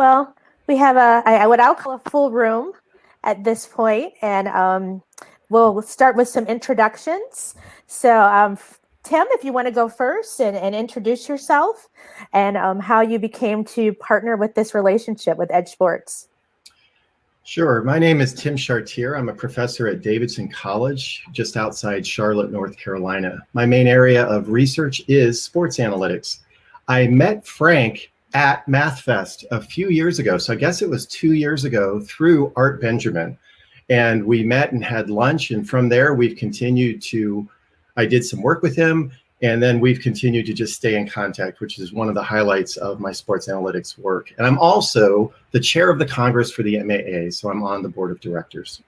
Well, we have what I'll call a full room at this point, and we'll start with some introductions. So, Tim, if you want to go first and introduce yourself and how you became to partner with this relationship with Edge Sports. Sure. My name is Tim Chartier. I'm a professor at Davidson College, just outside Charlotte, North Carolina. My main area of research is sports analytics. I met Frank at MathFest a few years ago. So I guess it was 2 years ago through Art Benjamin. And we met and had lunch. And from there, we've continued to, I did some work with him. And then we've continued to just stay in contact, which is one of the highlights of my sports analytics work. And I'm also the chair of the Congress for the MAA. So I'm on the board of directors.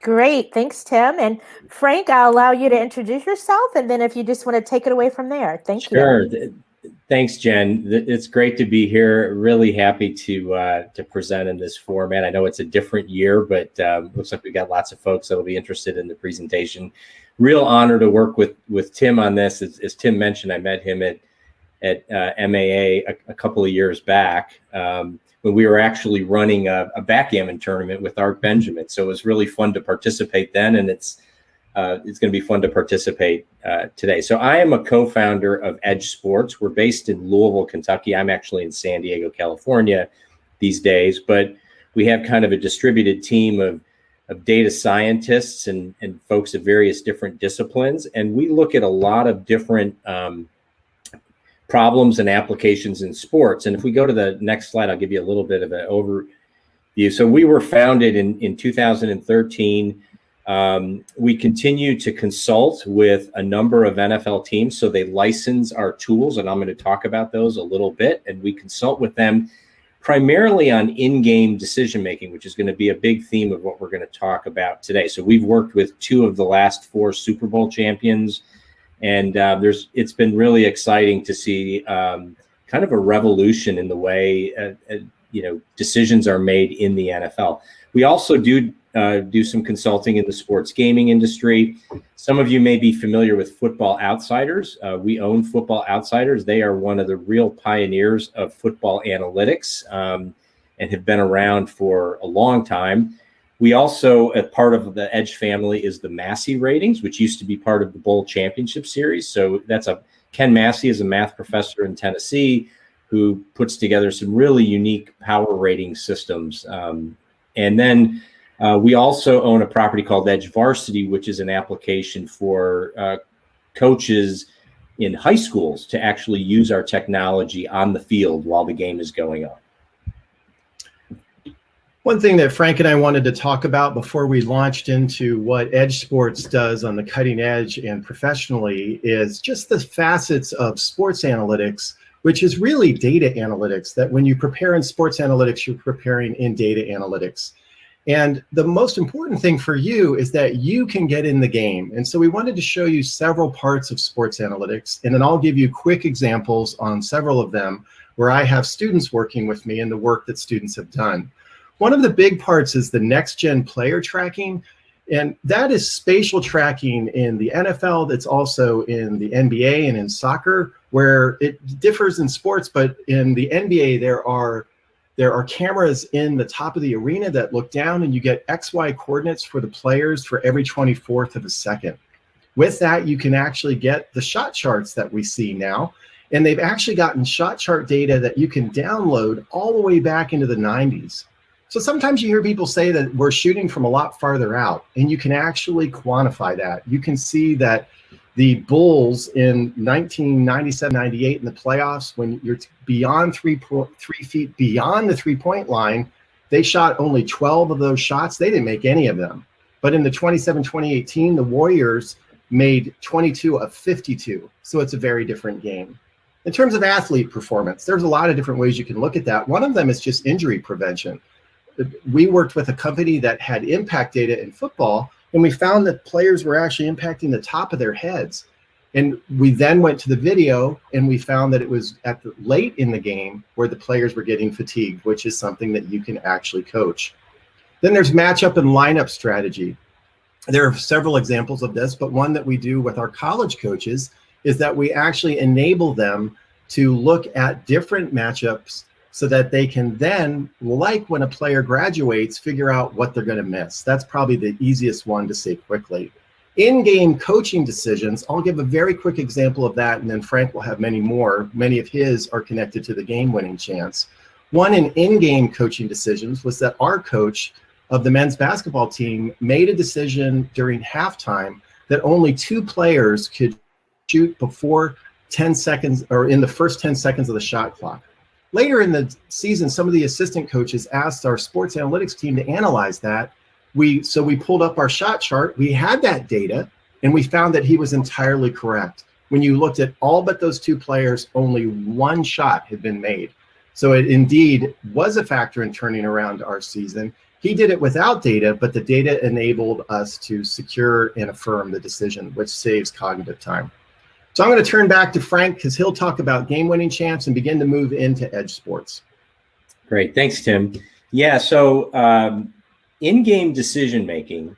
Great. Thanks, Tim. And Frank, I'll allow you to introduce yourself. And then if you just want to take it away from there. Thank you. Sure. Thanks, Jen. It's great to be here. Really happy to present in this format. I know it's a different year, but looks like we got lots of folks that will be interested in the presentation. Real honor to work with Tim on this. As Tim mentioned, I met him at MAA a couple of years back when we were actually running a backgammon tournament with Art Benjamin. So it was really fun to participate then, and it's going to be fun to participate today. So I am a co-founder of Edge Sports. We're based in Louisville, Kentucky. I'm actually in San Diego, California these days, but we have kind of a distributed team of data scientists and folks of various different disciplines. And we look at a lot of different problems and applications in sports. And if we go to the next slide, I'll give you a little bit of an overview. So we were founded in 2013. We continue to consult with a number of NFL teams. So they license our tools, and I'm going to talk about those a little bit. And we consult with them primarily on in-game decision-making, which is going to be a big theme of what we're going to talk about today. So we've worked with 2 of the last 4 Super Bowl champions, and it's been really exciting to see kind of a revolution in the way decisions are made in the NFL. We also do some consulting in the sports gaming industry. Some of you may be familiar with Football Outsiders. We own Football Outsiders. They are one of the real pioneers of football analytics and have been around for a long time. We also, as part of the Edge family, is the Massey ratings, which used to be part of the Bowl Championship Series. So Ken Massey is a math professor in Tennessee who puts together some really unique power rating systems. And then we also own a property called Edge Varsity, which is an application for coaches in high schools to actually use our technology on the field while the game is going on. One thing that Frank and I wanted to talk about before we launched into what Edge Sports does on the cutting edge and professionally is just the facets of sports analytics, which is really data analytics, that when you prepare in sports analytics, you're preparing in data analytics. And the most important thing for you is that you can get in the game. And so we wanted to show you several parts of sports analytics, and then I'll give you quick examples on several of them where I have students working with me and the work that students have done. One of the big parts is the next-gen player tracking, and that is spatial tracking in the NFL. That's also in the NBA and in soccer, where it differs in sports, but in the NBA, there are cameras in the top of the arena that look down, and you get XY coordinates for the players for every 24th of a second. With that, you can actually get the shot charts that we see now, and they've actually gotten shot chart data that you can download all the way back into the 90s. So sometimes you hear people say that we're shooting from a lot farther out, and you can actually quantify that. You can see that the Bulls in 1997-98 in the playoffs, when you're beyond 3 feet beyond the three-point line, they shot only 12 of those shots. They didn't make any of them. But in the 27-2018, the Warriors made 22 of 52. So it's a very different game. In terms of athlete performance, there's a lot of different ways you can look at that. One of them is just injury prevention. We worked with a company that had impact data in football, and we found that players were actually impacting the top of their heads. And we then went to the video, and we found that it was at the late in the game where the players were getting fatigued, which is something that you can actually coach. Then there's matchup and lineup strategy. There are several examples of this, but one that we do with our college coaches is that we actually enable them to look at different matchups so that they can then, like when a player graduates, figure out what they're going to miss. That's probably the easiest one to say quickly. In-game coaching decisions, I'll give a very quick example of that, and then Frank will have many more. Many of his are connected to the game-winning chance. One in-game coaching decisions was that our coach of the men's basketball team made a decision during halftime that only 2 players could shoot before 10 seconds or in the first 10 seconds of the shot clock. Later in the season, some of the assistant coaches asked our sports analytics team to analyze that. So we pulled up our shot chart. We had that data, and we found that he was entirely correct. When you looked at all but those 2 players, only 1 shot had been made. So it indeed was a factor in turning around our season. He did it without data, but the data enabled us to secure and affirm the decision, which saves cognitive time. So I'm going to turn back to Frank because he'll talk about game-winning chance and begin to move into edge sports. Great. Thanks, Tim. Yeah, so in-game decision-making,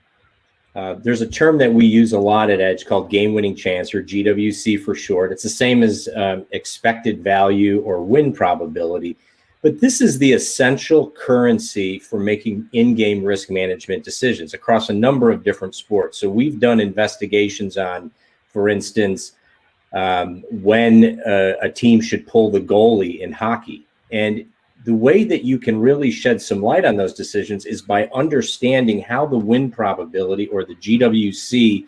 there's a term that we use a lot at Edge called game-winning chance, or GWC for short. It's the same as expected value or win probability, but this is the essential currency for making in-game risk management decisions across a number of different sports. So we've done investigations on, for instance, when a team should pull the goalie in hockey. And the way that you can really shed some light on those decisions is by understanding how the win probability, or the GWC,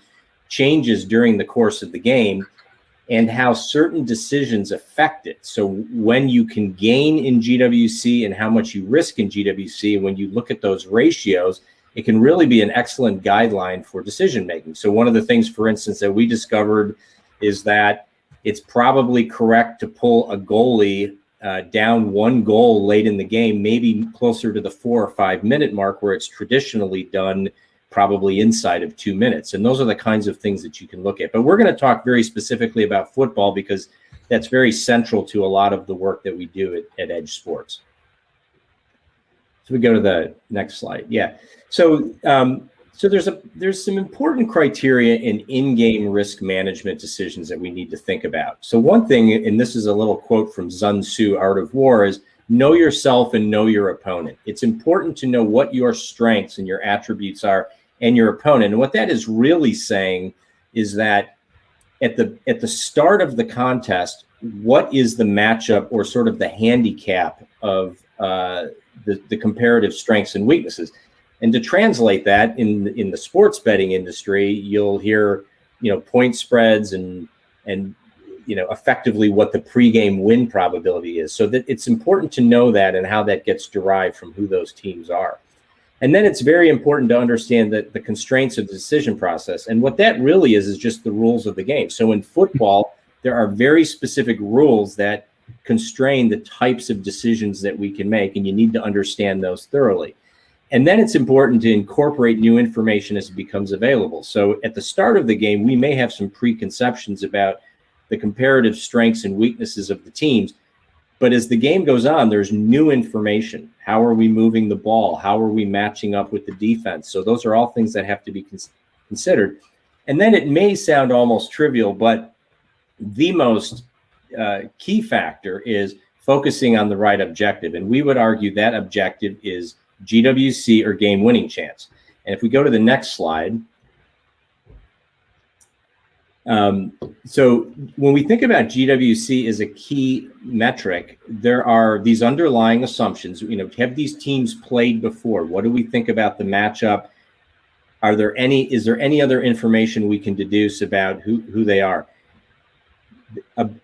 changes during the course of the game and how certain decisions affect it. So when you can gain in GWC and how much you risk in GWC, and when you look at those ratios, it can really be an excellent guideline for decision making. So one of the things, for instance, that we discovered is that it's probably correct to pull a goalie down 1 goal late in the game, maybe closer to the 4 or 5 minute mark, where it's traditionally done probably inside of 2 minutes. And those are the kinds of things that you can look at. But we're going to talk very specifically about football because that's very central to a lot of the work that we do at Edge Sports. So we go to the next slide. Yeah. So there's some important criteria in-game risk management decisions that we need to think about. So one thing, and this is a little quote from Sun Tzu, Art of War, is know yourself and know your opponent. It's important to know what your strengths and your attributes are and your opponent. And what that is really saying is that at the start of the contest, what is the matchup or sort of the handicap of the comparative strengths and weaknesses? And to translate that in the sports betting industry, you'll hear, point spreads and effectively what the pregame win probability is. So that it's important to know that and how that gets derived from who those teams are. And then it's very important to understand that the constraints of the decision process. And what that really is just the rules of the game. So in football, there are very specific rules that constrain the types of decisions that we can make, and you need to understand those thoroughly. And then it's important to incorporate new information as it becomes available. So at the start of the game, we may have some preconceptions about the comparative strengths and weaknesses of the teams. But as the game goes on, there's new information. How are we moving the ball? How are we matching up with the defense? So those are all things that have to be considered. And then it may sound almost trivial, but the most key factor is focusing on the right objective. And we would argue that objective is GWC, or game winning chance. And if we go to the next slide, so when we think about GWC as a key metric, there are these underlying assumptions. Have these teams played before? What do we think about the matchup? Is there any other information we can deduce about who they are?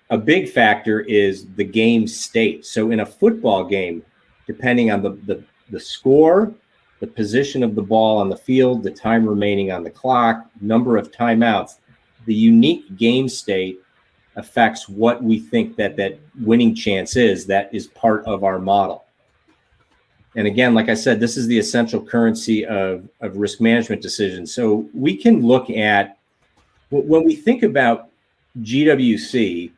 A big factor is the game state. So in a football game, depending on the score, the position of the ball on the field, the time remaining on the clock, number of timeouts, the unique game state affects what we think that winning chance is. That is part of our model. And again, like I said, this is the essential currency of risk management decisions. So we can look at, when we think about GWC,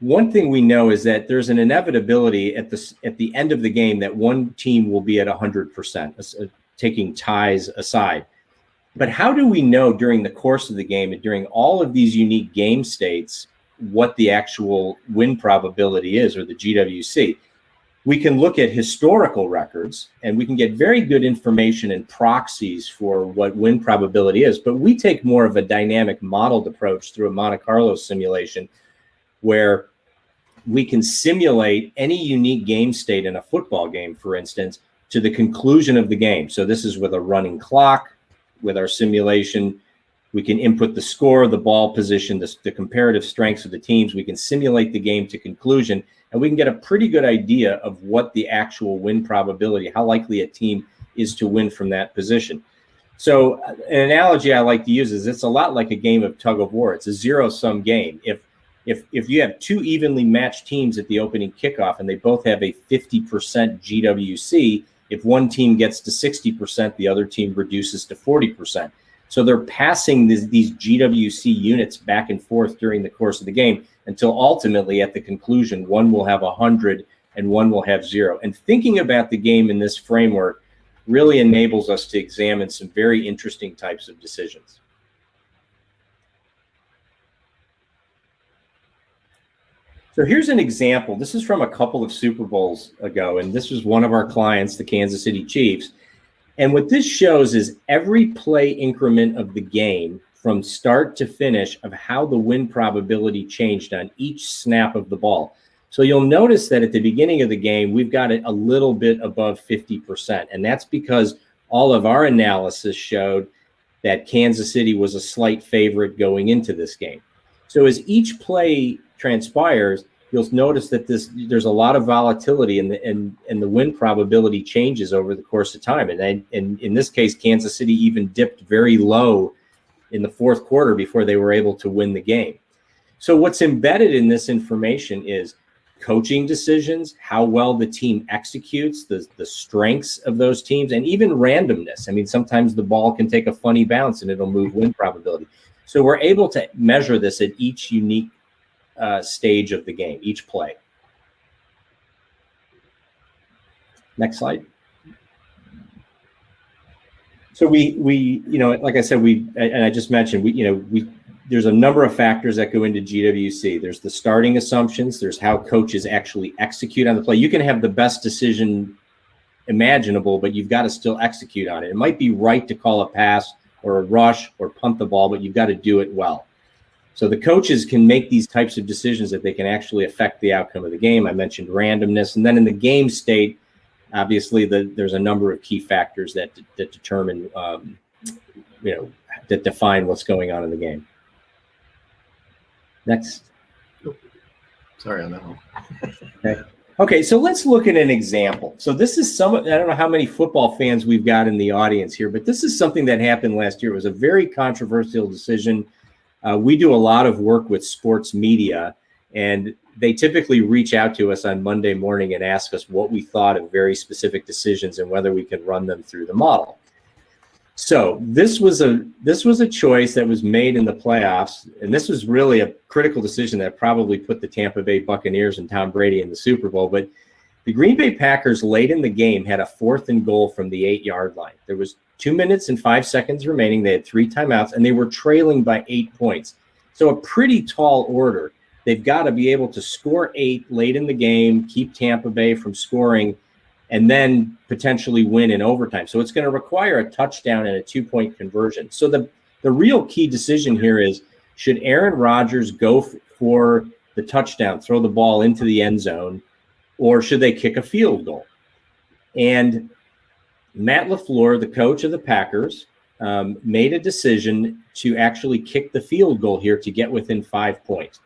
one thing we know is that there's an inevitability at the end of the game that one team will be at 100%, taking ties aside. But how do we know during the course of the game and during all of these unique game states what the actual win probability is, or the GWC? We can look at historical records, and we can get very good information and proxies for what win probability is. But we take more of a dynamic modeled approach through a Monte Carlo simulation, where we can simulate any unique game state in a football game, for instance, to the conclusion of the game. So this is with a running clock. With our simulation, we can input the score, the ball position, the comparative strengths of the teams. We can simulate the game to conclusion, and we can get a pretty good idea of what the actual win probability, how likely a team is to win from that position. So an analogy I like to use is it's a lot like a game of tug of war. It's a zero-sum game. If you have two evenly matched teams at the opening kickoff and they both have a 50% GWC, if one team gets to 60%, the other team reduces to 40%. So they're passing these GWC units back and forth during the course of the game until ultimately at the conclusion, one will have 100 and one will have 0. And thinking about the game in this framework really enables us to examine some very interesting types of decisions. So here's an example. This is from a couple of Super Bowls ago, and this was one of our clients, the Kansas City Chiefs. And what this shows is every play increment of the game from start to finish of how the win probability changed on each snap of the ball. So you'll notice that at the beginning of the game, we've got it a little bit above 50%. And that's because all of our analysis showed that Kansas City was a slight favorite going into this game. So as each play transpires, you'll notice that there's a lot of volatility and the win probability changes over the course of time. And in this case, Kansas City even dipped very low in the fourth quarter before they were able to win the game. So what's embedded in this information is coaching decisions, how well the team executes, the strengths of those teams, and even randomness. I mean, sometimes the ball can take a funny bounce and it'll move win probability. So we're able to measure this at each unique stage of the game, each play. Next slide. So we like I said, and I just mentioned, there's a number of factors that go into GWC. There's the starting assumptions. There's how coaches actually execute on the play. You can have the best decision imaginable, but you've got to still execute on it. It might be right to call a pass or a rush or punt the ball, but you've got to do it well. So the coaches can make these types of decisions that they can actually affect the outcome of the game. I mentioned randomness. And then in the game state, obviously there's a number of key factors that determine, that define what's going on in the game. Next. Sorry on that one. Okay, so let's look at an example. So this is I don't know how many football fans we've got in the audience here, but this is something that happened last year. It was a very controversial decision. We do a lot of work with sports media, and they typically reach out to us on Monday morning and ask us what we thought of very specific decisions and whether we can run them through the model. So this was a choice that was made in the playoffs, and this was really a critical decision that probably put the Tampa Bay Buccaneers and Tom Brady in the Super Bowl. But the Green Bay Packers late in the game had a 4th and goal from the 8-yard line. There was 2 minutes and 5 seconds remaining. They had 3 timeouts, and they were trailing by 8 points. So a pretty tall order. They've got to be able to score 8 late in the game, keep Tampa Bay from scoring, and then potentially win in overtime. So it's going to require a touchdown and a 2-point conversion. So the real key decision here is, should Aaron Rodgers go for the touchdown, throw the ball into the end zone, or should they kick a field goal? And Matt LaFleur, the coach of the Packers, made a decision to actually kick the field goal here to get within 5 points.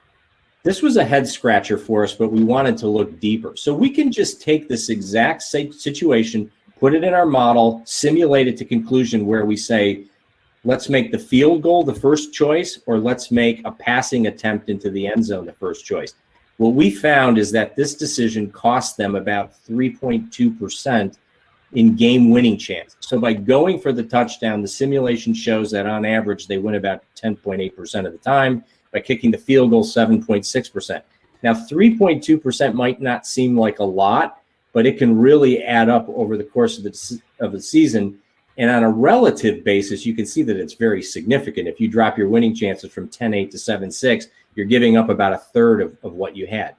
This was a head scratcher for us, but we wanted to look deeper. So we can just take this exact situation, put it in our model, simulate it to conclusion where we say, let's make the field goal the first choice, or let's make a passing attempt into the end zone the first choice. What we found is that this decision cost them about 3.2% in game-winning chance. So by going for the touchdown, the simulation shows that on average they win about 10.8% of the time. By kicking the field goal, 7.6%. Now, 3.2% might not seem like a lot, but it can really add up over the course of the season. And on a relative basis, you can see that it's very significant. If you drop your winning chances from 10.8 to 7.6, you're giving up about a third of what you had.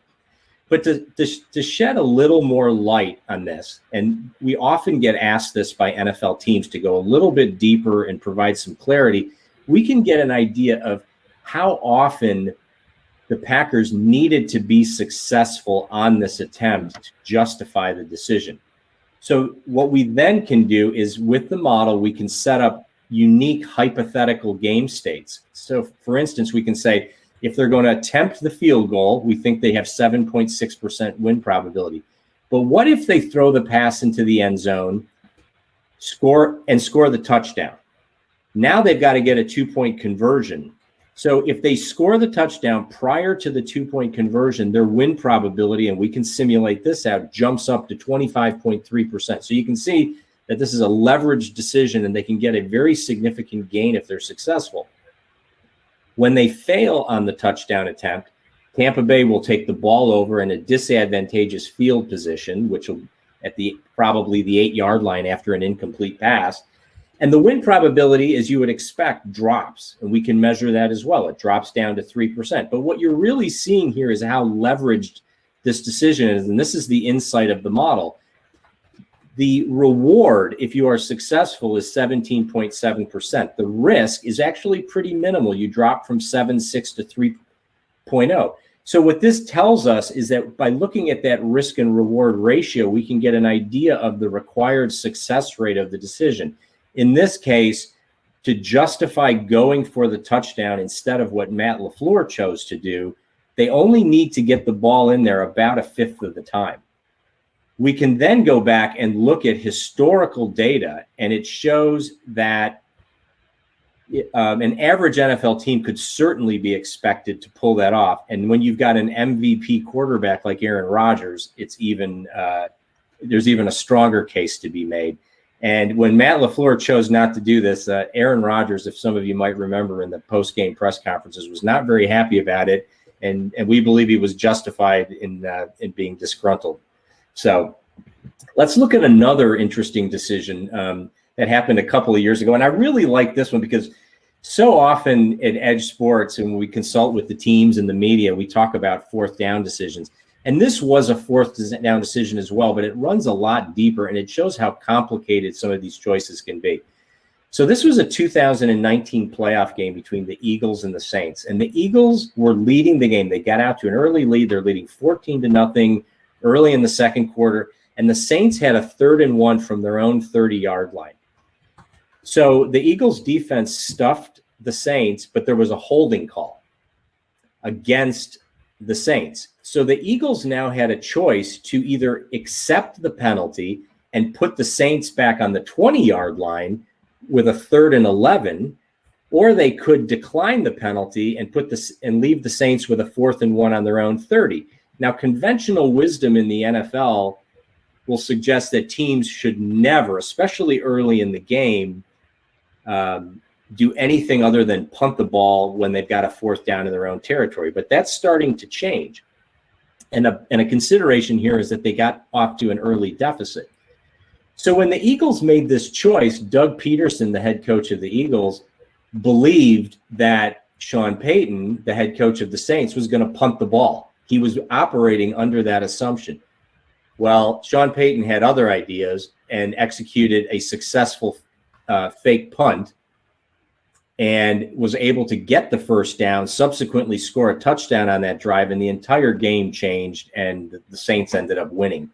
But to shed a little more light on this, and we often get asked this by NFL teams to go a little bit deeper and provide some clarity, we can get an idea of how often the Packers needed to be successful on this attempt to justify the decision. So what we then can do is, with the model, we can set up unique hypothetical game states. So for instance, we can say, if they're going to attempt the field goal, we think they have 7.6% win probability. But what if they throw the pass into the end zone, score the touchdown? Now they've got to get a 2-point conversion. So if they score the touchdown prior to the 2-point conversion, their win probability, and we can simulate this out, jumps up to 25.3%. So you can see that this is a leveraged decision, and they can get a very significant gain if they're successful. When they fail on the touchdown attempt, Tampa Bay will take the ball over in a disadvantageous field position, which will at probably the 8-yard line after an incomplete pass. And the win probability, as you would expect, drops. And we can measure that as well. It drops down to 3%. But what you're really seeing here is how leveraged this decision is. And this is the insight of the model. The reward, if you are successful, is 17.7%. The risk is actually pretty minimal. You drop from 7.6 to 3.0. So what this tells us is that by looking at that risk and reward ratio, we can get an idea of the required success rate of the decision. In this case, to justify going for the touchdown instead of what Matt LaFleur chose to do, they only need to get the ball in there about a fifth of the time. We can then go back and look at historical data, and it shows that an average NFL team could certainly be expected to pull that off. And when you've got an MVP quarterback like Aaron Rodgers, it's even there's even a stronger case to be made. And when Matt LaFleur chose not to do this, Aaron Rodgers, if some of you might remember in the post-game press conferences, was not very happy about it, and we believe he was justified in being disgruntled. So let's look at another interesting decision that happened a couple of years ago. And I really like this one because so often at Edge Sports, and when we consult with the teams and the media, we talk about fourth down decisions. And this was a fourth down decision as well, but it runs a lot deeper, and it shows how complicated some of these choices can be. So this was a 2019 playoff game between the Eagles and the Saints. And the Eagles were leading the game. They got out to an early lead. They're leading 14-0 early in the second quarter. And the Saints had a 3rd and 1 from their own 30-yard line. So the Eagles defense stuffed the Saints, but there was a holding call against the Saints. So the Eagles now had a choice to either accept the penalty and put the Saints back on the 20-yard line with a 3rd and 11, or they could decline the penalty and leave the Saints with a 4th and 1 on their own 30. Now, conventional wisdom in the NFL will suggest that teams should never, especially early in the game, do anything other than punt the ball when they've got a 4th down in their own territory. But that's starting to change. And a consideration here is that they got off to an early deficit. So when the Eagles made this choice, Doug Peterson, the head coach of the Eagles, believed that Sean Payton, the head coach of the Saints, was going to punt the ball. He was operating under that assumption. Well, Sean Payton had other ideas and executed a successful fake punt and was able to get the 1st down, subsequently score a touchdown on that drive, and the entire game changed, and the Saints ended up winning.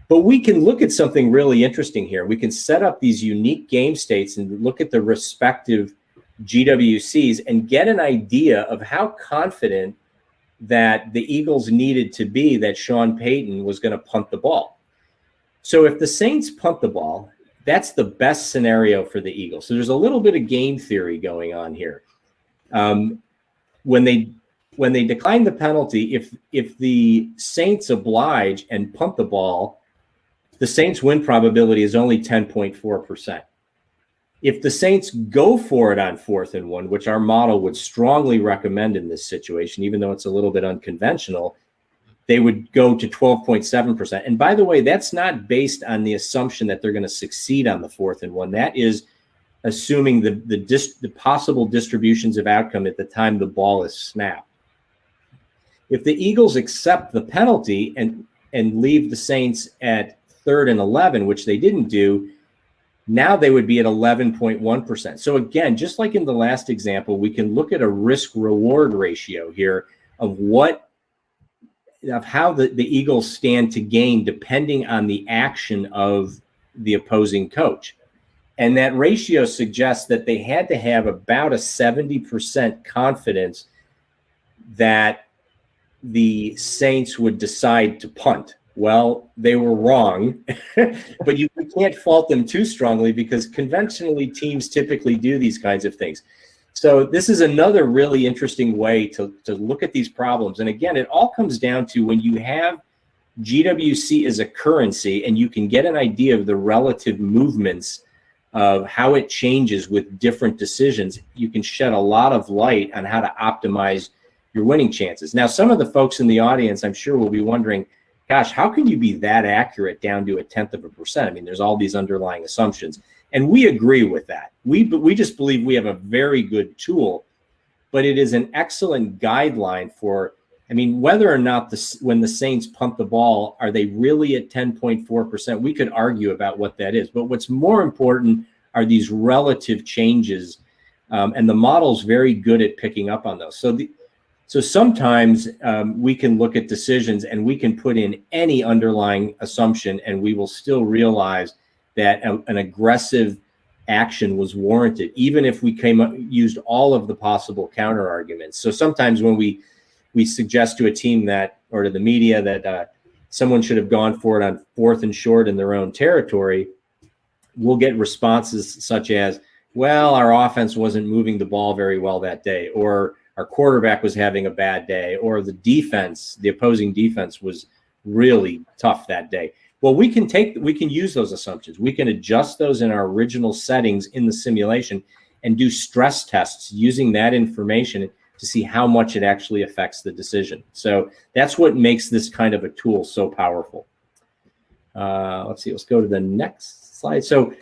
But we can look at something really interesting here. We can set up these unique game states and look at the respective GWCs and get an idea of how confident that the Eagles needed to be that Sean Payton was going to punt the ball. So if the Saints punt the ball, that's the best scenario for the Eagles. So there's a little bit of game theory going on here. When they decline the penalty, if the Saints oblige and punt the ball, the Saints win probability is only 10.4%. If the Saints go for it on 4th and 1, which our model would strongly recommend in this situation, even though it's a little bit unconventional, they would go to 12.7%. And by the way, that's not based on the assumption that they're going to succeed on the 4th and 1. That is assuming the possible distributions of outcome at the time the ball is snapped. If the Eagles accept the penalty and leave the Saints at 3rd and 11, which they didn't do, now they would be at 11.1%. So again, just like in the last example, we can look at a risk-reward ratio here of how the Eagles stand to gain depending on the action of the opposing coach. And that ratio suggests that they had to have about a 70% confidence that the Saints would decide to punt. Well, they were wrong, but you can't fault them too strongly because conventionally teams typically do these kinds of things. So this is another really interesting way to look at these problems. And again, it all comes down to when you have GWC as a currency and you can get an idea of the relative movements of how it changes with different decisions, you can shed a lot of light on how to optimize your winning chances. Now, some of the folks in the audience, I'm sure, will be wondering, gosh, how can you be that accurate down to 0.1%? I mean, there's all these underlying assumptions. And we agree with that. We just believe we have a very good tool, but it is an excellent guideline for, I mean, whether or not when the Saints punt the ball, are they really at 10.4%? We could argue about what that is. But what's more important are these relative changes. And the model's very good at picking up on those. So sometimes we can look at decisions and we can put in any underlying assumption and we will still realize that an aggressive action was warranted, even if we used all of the possible counter arguments. So sometimes when we suggest to a team that, or to the media, that someone should have gone for it on 4th and short in their own territory, we'll get responses such as, well, our offense wasn't moving the ball very well that day, or our quarterback was having a bad day, or the opposing defense was really tough that day. Well, we can use those assumptions. We can adjust those in our original settings in the simulation and do stress tests using that information to see how much it actually affects the decision. So that's what makes this kind of a tool so powerful. Let's see, let's go to the next slide. So,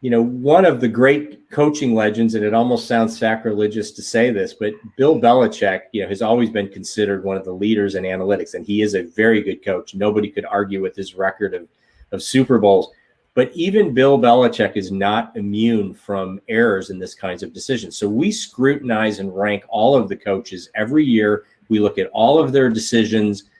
one of the great coaching legends, and it almost sounds sacrilegious to say this, but Bill Belichick, has always been considered one of the leaders in analytics, and he is a very good coach. Nobody could argue with his record of Super Bowls. But even Bill Belichick is not immune from errors in this kinds of decisions. So we scrutinize and rank all of the coaches every year. We look at all of their decisions.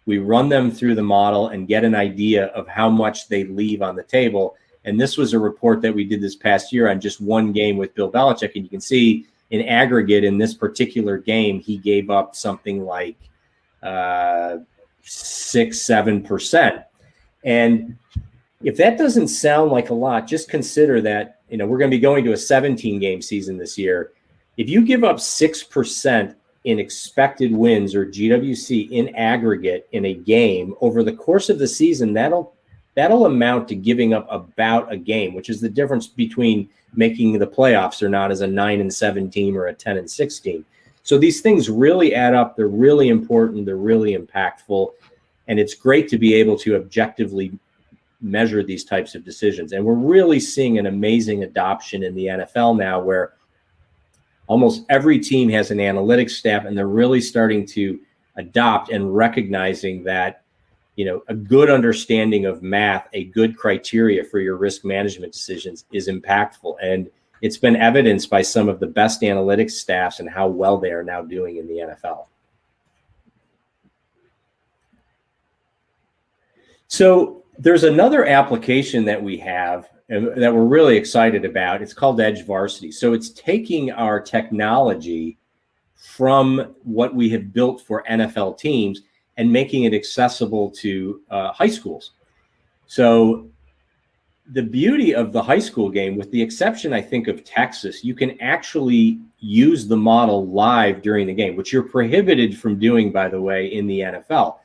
We run them through the model and get an idea of how much they leave on the table. And this was a report that we did this past year on just one game with Bill Belichick. And you can see in aggregate in this particular game, he gave up something like 6-7%. And if that doesn't sound like a lot, just consider that, we're going to be going to a 17-game season this year. If you give up 6% in expected wins or GWC in aggregate in a game over the course of the season, that'll amount to giving up about a game, which is the difference between making the playoffs or not as a 9-7 team or a 10-6 team. So these things really add up. They're really important. They're really impactful. And it's great to be able to objectively measure these types of decisions. And we're really seeing an amazing adoption in the NFL now where almost every team has an analytics staff, and they're really starting to adopt and recognizing that a good understanding of math, a good criteria for your risk management decisions is impactful. And it's been evidenced by some of the best analytics staffs and how well they are now doing in the NFL. So there's another application that we have and that we're really excited about. It's called Edge Varsity. So it's taking our technology from what we have built for NFL teams and making it accessible to high schools. So the beauty of the high school game, with the exception, I think, of Texas, you can actually use the model live during the game, which you're prohibited from doing, by the way, in the NFL.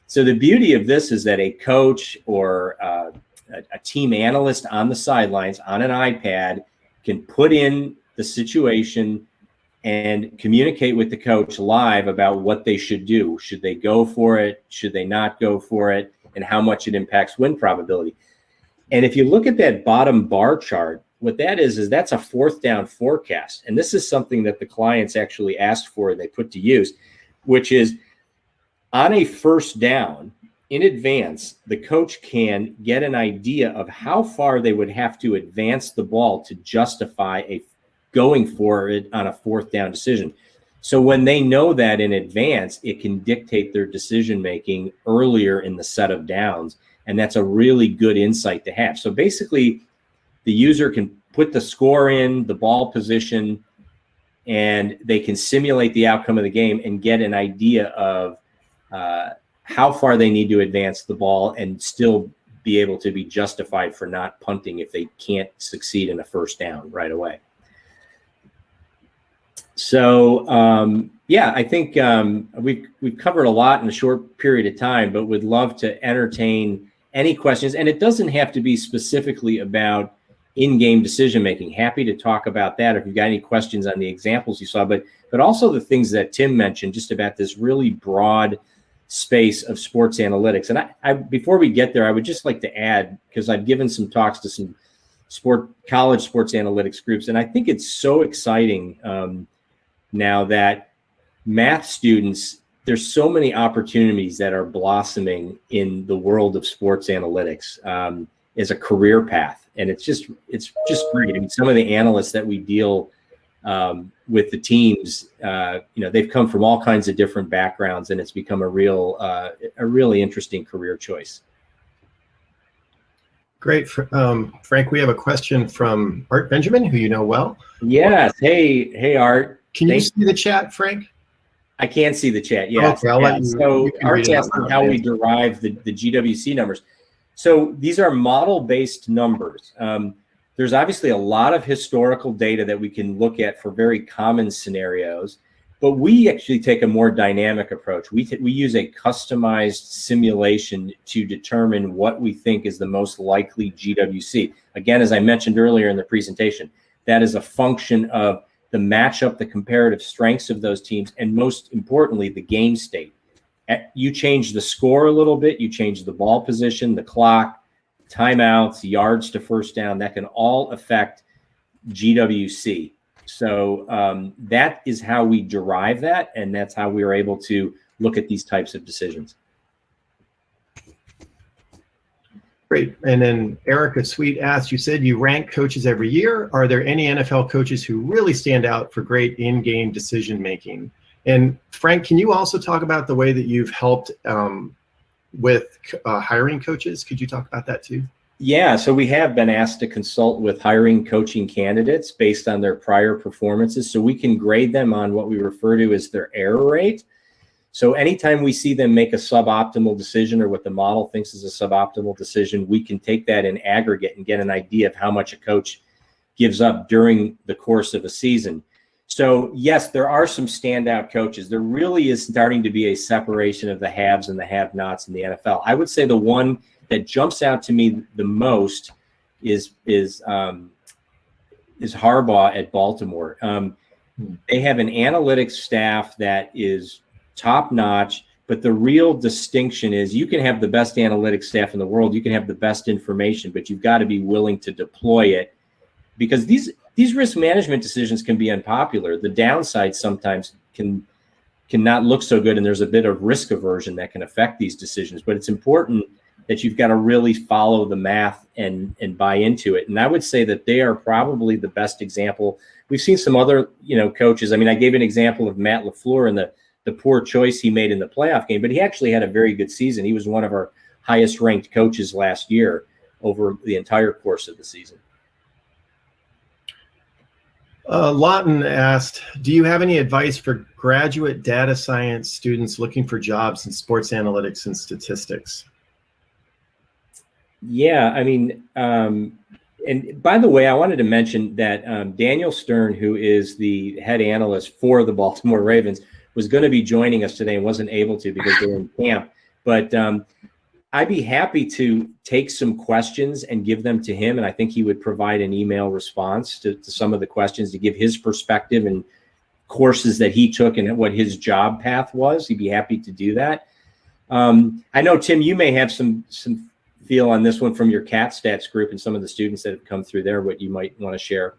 So the beauty of this is that a coach or a team analyst on the sidelines on an iPad can put in the situation and communicate with the coach live about what they should do. Should they go for it? Should they not go for it? And how much it impacts win probability. And if you look at that bottom bar chart, what that is that's a 4th down forecast. And this is something that the clients actually asked for and they put to use. which is on a first down in advance, the coach can get an idea of how far they would have to advance the ball to justify going for it on a fourth down decision. So when they know that in advance, it can dictate their decision making earlier in the set of downs. And that's a really good insight to have. So basically, the user can put the score in, the ball position, and they can simulate the outcome of the game and get an idea of how far they need to advance the ball and still be able to be justified for not punting if they can't succeed in a first down right away. So, yeah, I think we've covered a lot in a short period of time, but would love to entertain any questions. And it doesn't have to be specifically about in-game decision-making. Happy to talk about that if you've got any questions on the examples you saw, but also the things that Tim mentioned, just about this really broad space of sports analytics. And I before we get there, I would just like to add, because I've given some talks to some college sports analytics groups, and I think it's so exciting now that math students, there's so many opportunities that are blossoming in the world of sports analytics as a career path. And it's just great. I mean, some of the analysts that we deal with the teams, they've come from all kinds of different backgrounds, and it's become a really interesting career choice. Great. Frank, we have a question from Art Benjamin, who you know well. Yes. Hey, Art. Can you see the chat, Frank? I can see the chat, yes. Okay, I'll let you. So Art's asking how we derive the GWC numbers. So these are model-based numbers. There's obviously a lot of historical data that we can look at for very common scenarios, but we actually take a more dynamic approach. We use a customized simulation to determine what we think is the most likely GWC. Again, as I mentioned earlier in the presentation, that is a function of the matchup, the comparative strengths of those teams, and most importantly, the game state. You change the score a little bit, you change the ball position, the clock, timeouts, yards to first down, that can all affect GWC. So that is how we derive that, and that's how we are able to look at these types of decisions. Great. And then Erica Sweet asked, you said you rank coaches every year. Are there any NFL coaches who really stand out for great in-game decision-making? And Frank, can you also talk about the way that you've helped with hiring coaches? Could you talk about that too? Yeah, so we have been asked to consult with hiring coaching candidates based on their prior performances, so we can grade them on what we refer to as their error rate. So anytime we see them make a suboptimal decision, or what the model thinks is a suboptimal decision, we can take that in aggregate and get an idea of how much a coach gives up during the course of a season. So yes, there are some standout coaches. There really is starting to be a separation of the haves and the have-nots in the NFL. I would say the one that jumps out to me the most is Harbaugh at Baltimore. They have an analytics staff that is top-notch, but the real distinction is you can have the best analytics staff in the world, you can have the best information, but you've got to be willing to deploy it, because these risk management decisions can be unpopular. The downside sometimes cannot look so good, and there's a bit of risk aversion that can affect these decisions, but it's important that you've got to really follow the math and buy into it. And I would say that they are probably the best example. We've seen some other, coaches. I mean, I gave an example of Matt LaFleur and the poor choice he made in the playoff game, but he actually had a very good season. He was one of our highest ranked coaches last year over the entire course of the season. Lawton asked, do you have any advice for graduate data science students looking for jobs in sports analytics and statistics? Yeah, I mean, and by the way, I wanted to mention that Daniel Stern, who is the head analyst for the Baltimore Ravens, was going to be joining us today and wasn't able to because they're in camp. But I'd be happy to take some questions and give them to him, and I think he would provide an email response to some of the questions to give his perspective and courses that he took and what his job path was. He'd be happy to do that. I know, Tim, you may have some feel on this one from your CAT Stats group and some of the students that have come through there, what you might want to share.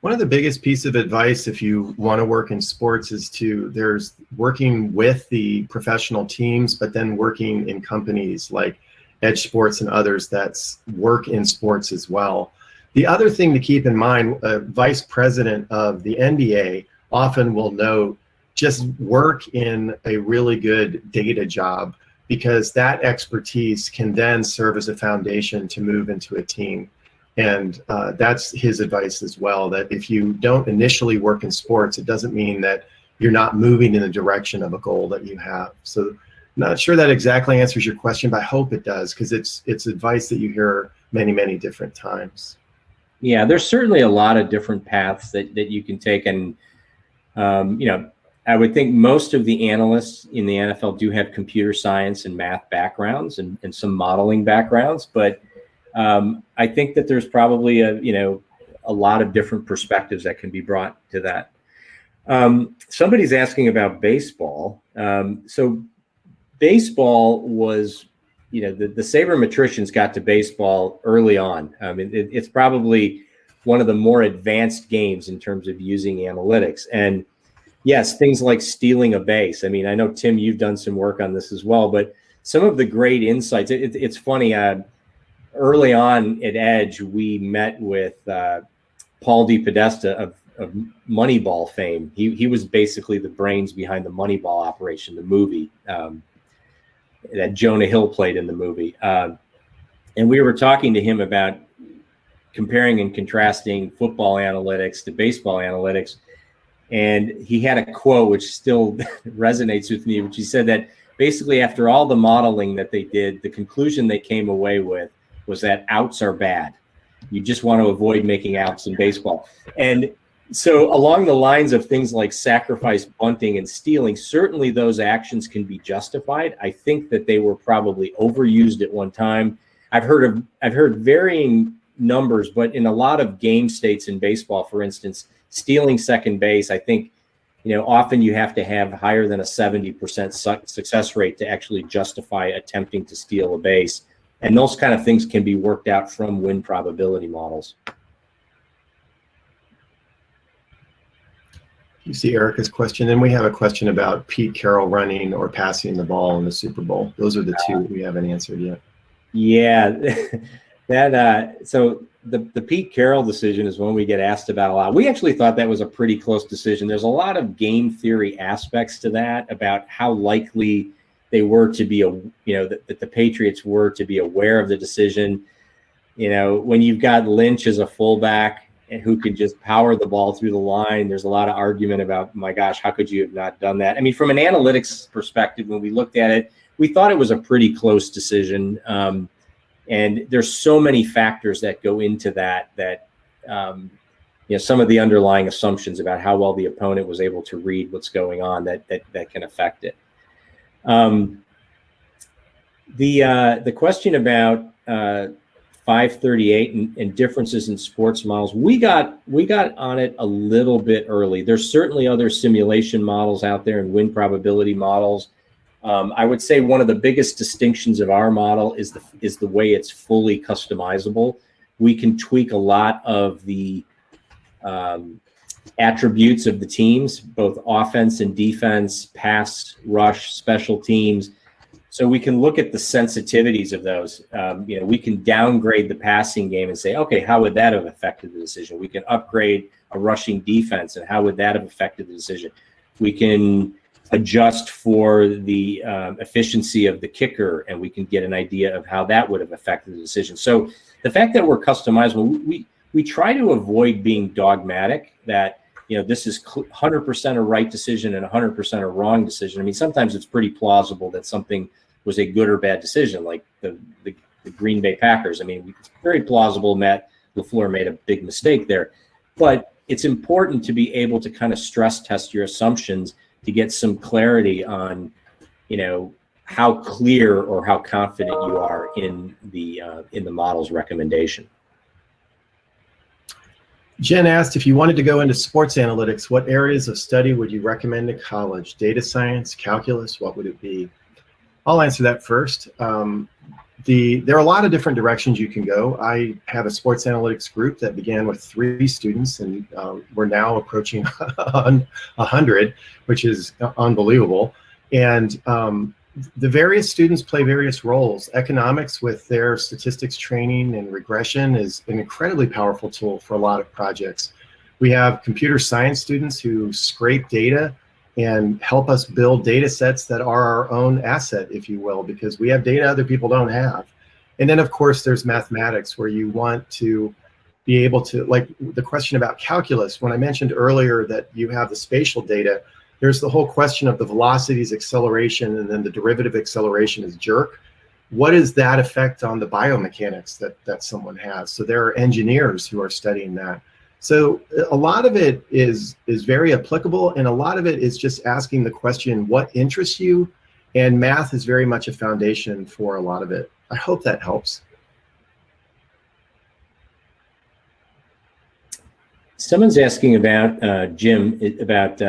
One of the biggest piece of advice if you want to work in sports is there's working with the professional teams, but then working in companies like Edge Sports and others that work in sports as well. The other thing to keep in mind, a vice president of the NBA often will note just work in a really good data job, because that expertise can then serve as a foundation to move into a team. And that's his advice as well, that if you don't initially work in sports, it doesn't mean that you're not moving in the direction of a goal that you have. So not sure that exactly answers your question, but I hope it does, because it's advice that you hear many, many different times. Yeah, there's certainly a lot of different paths that you can take. And, I would think most of the analysts in the NFL do have computer science and math backgrounds and some modeling backgrounds. But I think that there's probably a lot of different perspectives that can be brought to that. Somebody's asking about baseball. So baseball was, the sabermetricians got to baseball early on. It's probably one of the more advanced games in terms of using analytics. And yes, things like stealing a base. I mean, I know, Tim, you've done some work on this as well, but some of the great insights, it's funny, early on at Edge, we met with Paul DePodesta of Moneyball fame. He was basically the brains behind the Moneyball operation, the movie that Jonah Hill played in the movie. And we were talking to him about comparing and contrasting football analytics to baseball analytics. And he had a quote which still resonates with me, which he said that basically after all the modeling that they did, the conclusion they came away with was that outs are bad. You just want to avoid making outs in baseball. And so along the lines of things like sacrifice bunting and stealing, certainly those actions can be justified. I think that they were probably overused at one time. I've heard varying numbers, but in a lot of game states in baseball, for instance, stealing second base, I think, often you have to have higher than a 70% success rate to actually justify attempting to steal a base. And those kind of things can be worked out from win probability models. You see Erica's question. Then we have a question about Pete Carroll running or passing the ball in the Super Bowl. Those are the two we haven't answered yet. Yeah, so the Pete Carroll decision is one we get asked about a lot. We actually thought that was a pretty close decision. There's a lot of game theory aspects to that, about how likely they were to be, that the Patriots were to be aware of the decision. When you've got Lynch as a fullback and who can just power the ball through the line, there's a lot of argument about, my gosh, how could you have not done that? I mean, from an analytics perspective, when we looked at it, we thought it was a pretty close decision. And there's so many factors that go into that, some of the underlying assumptions about how well the opponent was able to read what's going on that can affect it. The question about 538 and differences in sports models, we got on it a little bit early. There's certainly other simulation models out there and win probability models. I would say one of the biggest distinctions of our model is the way it's fully customizable. We can tweak a lot of the attributes of the teams, both offense and defense, pass, rush, special teams. So we can look at the sensitivities of those. We can downgrade the passing game and say, okay, how would that have affected the decision? We can upgrade a rushing defense, and how would that have affected the decision? We can adjust for the efficiency of the kicker, and we can get an idea of how that would have affected the decision. So the fact that we're customizable, we try to avoid being dogmatic that, this is 100% a right decision and 100% a wrong decision. I mean, sometimes it's pretty plausible that something was a good or bad decision, like the Green Bay Packers. I mean, it's very plausible Matt LaFleur made a big mistake there. But it's important to be able to kind of stress test your assumptions to get some clarity on, how clear or how confident you are in the model's recommendation. Jen asked, if you wanted to go into sports analytics, what areas of study would you recommend to college? Data science, calculus, what would it be? I'll answer that first. there are a lot of different directions you can go. I have a sports analytics group that began with 3 students, and we're now approaching 100, which is unbelievable. And the various students play various roles. Economics with their statistics training and regression is an incredibly powerful tool for a lot of projects. We have computer science students who scrape data and help us build data sets that are our own asset, if you will, because we have data other people don't have. And then, of course, there's mathematics, where you want to be able to, like the question about calculus, when I mentioned earlier that you have the spatial data, there's the whole question of the velocities acceleration, and then the derivative acceleration is jerk. What is that effect on the biomechanics that someone has? So there are engineers who are studying that. So a lot of it is very applicable, and a lot of it is just asking the question, what interests you? And math is very much a foundation for a lot of it. I hope that helps. Someone's asking about, Jim, about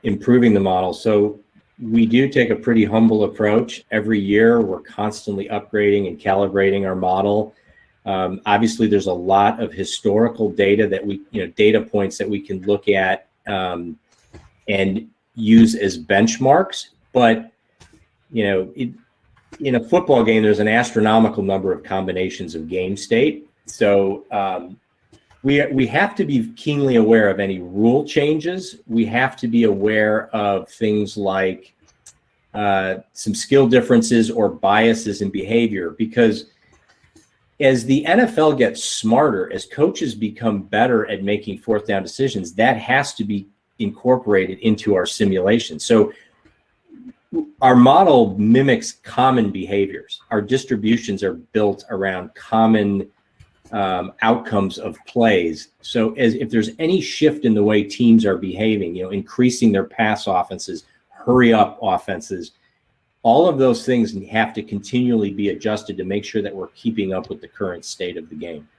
improving the model. So we do take a pretty humble approach. Every year, we're constantly upgrading and calibrating our model. Obviously, there's a lot of historical data that data points that we can look at and use as benchmarks. But, in a football game, there's an astronomical number of combinations of game state. So we have to be keenly aware of any rule changes. We have to be aware of things like some skill differences or biases in behavior, because as the NFL gets smarter, as coaches become better at making fourth down decisions, that has to be incorporated into our simulation. So our model mimics common behaviors. Our distributions are built around common outcomes of plays. So if there's any shift in the way teams are behaving, increasing their pass offenses, hurry up offenses, all of those things have to continually be adjusted to make sure that we're keeping up with the current state of the game.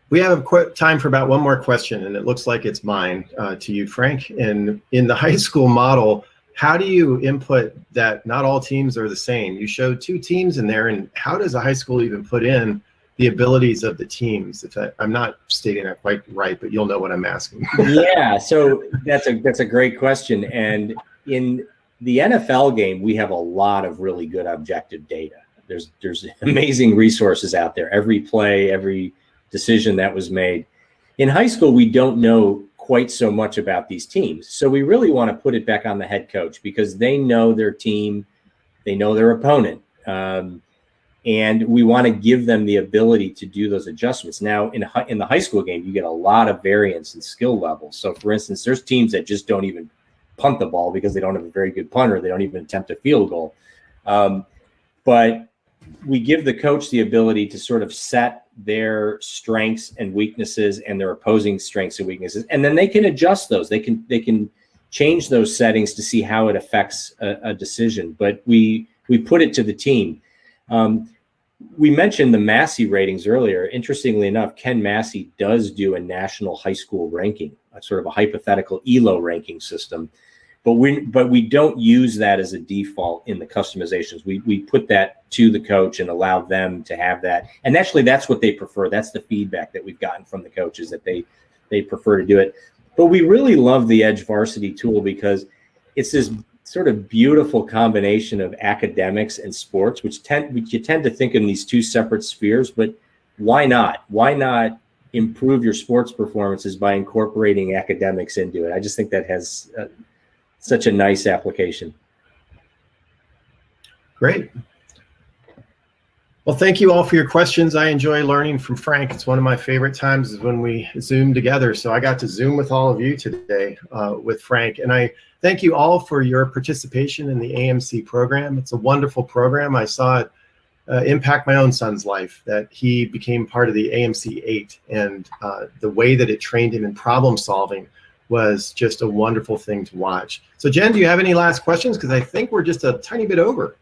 We have time for about one more question, and it looks like it's mine to you, Frank. And in the high school model, how do you input that not all teams are the same? You showed 2 teams in there, and how does a high school even put in the abilities of the teams? I'm not stating that quite right, but you'll know what I'm asking. Yeah, so that's a great question. And in the NFL game, we have a lot of really good objective data. There's amazing resources out there. Every play, every decision that was made. In high school, we don't know quite so much about these teams. So we really want to put it back on the head coach, because they know their team, they know their opponent. And we want to give them the ability to do those adjustments. Now, in the high school game, you get a lot of variance in skill levels. So, for instance, there's teams that just don't even punt the ball because they don't have a very good punter. They don't even attempt a field goal. But we give the coach the ability to sort of set their strengths and weaknesses and their opposing strengths and weaknesses, and then they can adjust those. They can change those settings to see how it affects a decision. But we put it to the team. We mentioned the Massey ratings earlier. Interestingly enough, Ken Massey does do a national high school ranking, a sort of a hypothetical ELO ranking system. But we don't use that as a default in the customizations. We put that to the coach and allow them to have that. And actually, that's what they prefer. That's the feedback that we've gotten from the coaches, that they prefer to do it. But we really love the Edge Varsity tool because it's this sort of beautiful combination of academics and sports, which you tend to think in these 2 separate spheres. But why not? Why not improve your sports performances by incorporating academics into it? I just think that has such a nice application. Great. Well, thank you all for your questions. I enjoy learning from Frank. It's one of my favorite times is when we Zoom together. So I got to Zoom with all of you today with Frank. And I thank you all for your participation in the AMC program. It's a wonderful program. I saw it impact my own son's life, that he became part of the AMC 8. And the way that it trained him in problem solving was just a wonderful thing to watch. So Jen, do you have any last questions? Because I think we're just a tiny bit over.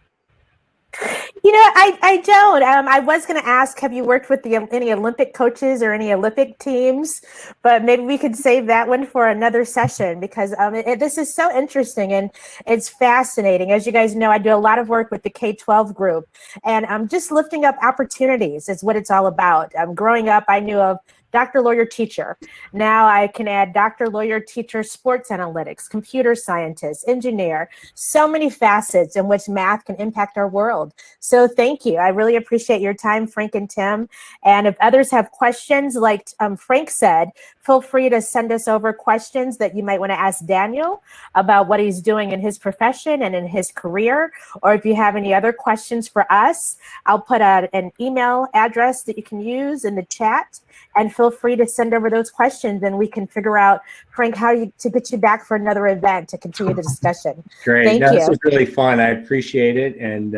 I don't. I was going to ask, have you worked with any Olympic coaches or any Olympic teams? But maybe we could save that one for another session because this is so interesting and it's fascinating. As you guys know, I do a lot of work with the K-12 group, and just lifting up opportunities is what it's all about. Growing up, I knew of doctor, lawyer, teacher. Now I can add doctor, lawyer, teacher, sports analytics, computer scientist, engineer, so many facets in which math can impact our world. So thank you. I really appreciate your time, Frank and Tim. And if others have questions, like Frank said, feel free to send us over questions that you might want to ask Daniel about what he's doing in his profession and in his career. Or if you have any other questions for us, I'll put an email address that you can use in the chat. And feel free to send over those questions and we can figure out, Frank, to get you back for another event to continue the discussion. Great. Thank you. This was really fun. I appreciate it. And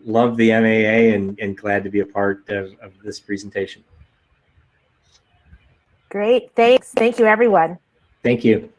love the MAA and glad to be a part of this presentation. Great. Thanks. Thank you, everyone. Thank you.